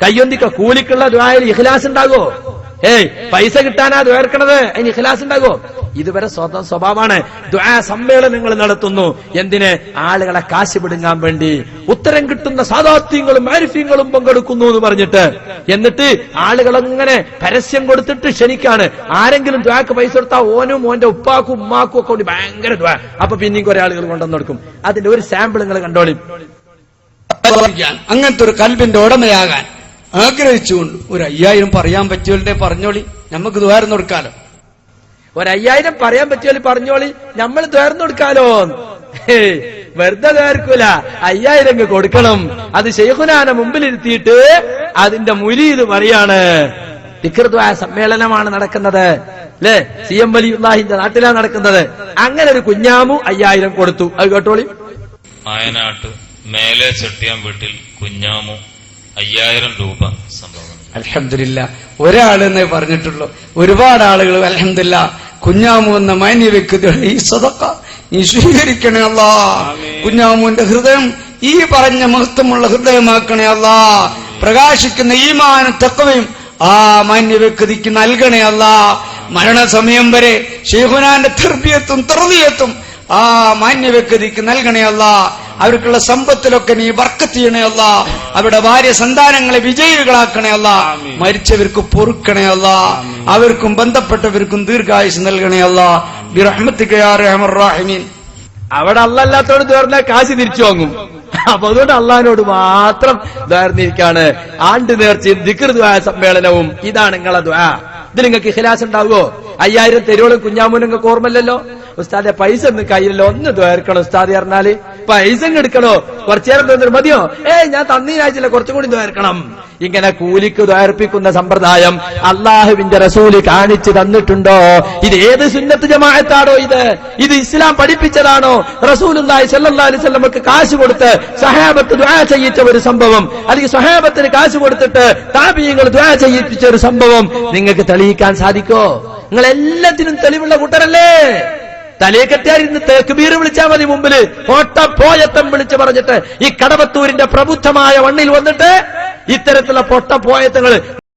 കയ്യൊന്തിക്ക കൂലിക്കുള്ള ദുആയിൽ ഇഖ്ലാസ് ഉണ്ടാകോ? പൈസ കിട്ടാനാ ദ്വേർക്കണത്, അതിന് ഇഖ്ലാസ് ഉണ്ടാകോ? ഇതുവരെ സ്വഭാവമാണ്. ദുആ സമ്മേളനങ്ങൾ നടത്തുന്നു. എന്തിന്? ആളുകളെ കാശ് പിടുങ്ങാൻ വേണ്ടി. ഉത്തരം കിട്ടുന്ന സാദാത്യങ്ങളും ആരിഫ്യങ്ങളും പങ്കെടുക്കുന്നു എന്ന് പറഞ്ഞിട്ട്, എന്നിട്ട് ആളുകളങ്ങനെ പരസ്യം കൊടുത്തിട്ട് ക്ഷണിക്കാണ്. ആരെങ്കിലും ദുആക്ക് പൈസ കൊടുത്താൽ ഓനും ഓന്റെ ഉപ്പാക്കും ഉമ്മാക്കും ഒക്കെ കൊണ്ട് ഭയങ്കര ദുആ. അപ്പൊ പിന്നെയും കുറെ ആളുകൾ കൊണ്ടുവന്ന് കൊടുക്കും. അതിന്റെ ഒരു സാമ്പിൾ നിങ്ങൾ കണ്ടോളി. അങ്ങനത്തെ ഒരു കൽബിന്റെ ഉടമയാകാൻ ആഗ്രഹിച്ചുകൊണ്ട് ഒരു 5000 പറയാൻ പറ്റിയോടെ പറഞ്ഞോളി, നമുക്ക് ദ്വാരം കൊടുക്കാലോ. ഒരു 5000 പറയാൻ പറ്റിയോളി പറഞ്ഞോളി, നമ്മൾ ദ്വാരം കൊടുക്കാലോ. വെറുതെ ദ്വാർക്കൂല, 5000 കൊടുക്കണം. അത് ശൈഖുനാനെ മുമ്പിലിരുത്തിയിട്ട് അതിന്റെ മുരീദ് പറയാണ്. ദിക്ർ ദുആ സമ്മേളനമാണ് നടക്കുന്നത്, അല്ലേ? CM വലിയുള്ളാഹിന്റെ നാട്ടിലാണ് നടക്കുന്നത്. അങ്ങനെ ഒരു കുഞ്ഞാമു 5000 കൊടുത്തു. അത് കേട്ടോളി. ആയനാട്ട് മേലെ ചെട്ടിയാൻ വീട്ടിൽ കുഞ്ഞാമു 5000 രൂപ സംഭവം. അൽഹംദുലില്ലാ, ഒരാളെന്നേ പറഞ്ഞിട്ടുള്ളൂ. ഒരുപാട് ആളുകൾ അൽഹംദുലില്ലാ കുഞ്ഞാമു എന്ന മാന്യ വ്യക്തി ഈ സദഖ നീ സ്വീകരിക്കണേ അല്ലാ. കുഞ്ഞാമുവിന്റെ ഹൃദയം ഈ പറഞ്ഞ മഹത്വമുള്ള ഹൃദയമാക്കണേ അല്ലാ. പ്രകാശിക്കുന്ന ഈമാനും തഖ്വയും ആ മാന്യ വ്യക്തിക്ക് നൽകണേ അല്ലാ. മരണസമയം വരെ ശൈഖുനാന്റെ തർബിയത്തും തർബിയത്തും ആ മാന്യ വ്യക്തിക്ക് നൽകണേ അല്ലാ. അവർക്കുള്ള സമ്പത്തിലൊക്കെ നീ ബർക്കത്ത് ചെയ്യണേ അല്ലാ. അവരുടെ ഭാര്യ സന്താനങ്ങളെ വിജയികളാക്കണേ അല്ലാ. മരിച്ചവർക്ക് പൊറുക്കണേ അല്ലാ. അവർക്കും ബന്ധപ്പെട്ടവർക്കും ദീർഘായുസ് നൽകണേ അല്ലാ. ബിറഹ്മതിക യാ അർഹമർ റഹീമീൻ. അവിടെ അല്ലാത്തോട് തീർന്നാൽ കാശ് തിരിച്ചു വാങ്ങും. അപ്പൊ അതുകൊണ്ട് അള്ളാഹിനോട് മാത്രം ദ്വാർന്നിരിക്കാണ്. ആണ്ട് നേർച്ചയും ദിക്ർ ദുആ സമ്മേളനവും ഇതാണ് നിങ്ങളെ ദുആ. ഇതിൽ നിങ്ങൾക്ക് ഇഖ്ലാസ് ഉണ്ടാവുമോ? 5000 തെരുവോളം കുഞ്ഞാമൂന് നിങ്ങൾക്ക് ഓർമ്മല്ലോ. ഉസ്താദെ പൈസ ഒന്നും കയ്യിലല്ലോ, ഒന്ന് ദ്വാർക്കണം ഉസ്താദ് പറഞ്ഞാല്. പൈസ എടുക്കണോ? കുറച്ചേരം തോന്നിട്ട് മതിയോ? ഞാൻ തന്നീനാഴ്ചയില്ല, കുറച്ചും കൂടി ദ്വാർക്കണം. ഇങ്ങനെ കൂലിക്ക് ദ്വാർപ്പിക്കുന്ന സമ്പ്രദായം അള്ളാഹുവിന്റെ റസൂല് കാണിച്ചു തന്നിട്ടുണ്ടോ? ഇത് ഏത് സുന്നത്ത് ജമാഅത്താണോ? ഇത് ഇസ്ലാം പഠിപ്പിച്ചതാണോ? റസൂലുള്ളാഹി സ്വല്ലല്ലാഹു അലൈഹി വസല്ലമക്ക് കാശ് കൊടുത്ത് സഹാബത്ത് ദുആ ചെയ്യിച്ച ഒരു സംഭവം, അല്ലെങ്കിൽ സഹാബത്തിന് കാശ് കൊടുത്തിട്ട് താബിഈങ്ങൾ ദുആ ചെയ്യിപ്പിച്ച ഒരു സംഭവം നിങ്ങൾക്ക് തെളിയിക്കാൻ സാധിക്കോ? നിങ്ങൾ എല്ലാത്തിനും തെളിവുള്ള കൂട്ടരല്ലേ? തലേക്കെറ്റാരിന്ന് തക്ബീർ വിളിച്ചാൽ മതി മുമ്പില്. പൊട്ടപ്പോയത്തം വിളിച്ചു പറഞ്ഞിട്ട് ഈ കടവത്തൂരിന്റെ പ്രബുദ്ധമായ മണ്ണിൽ വന്നിട്ട് ഇത്തരത്തിലുള്ള പൊട്ടപ്പോയത്തങ്ങൾ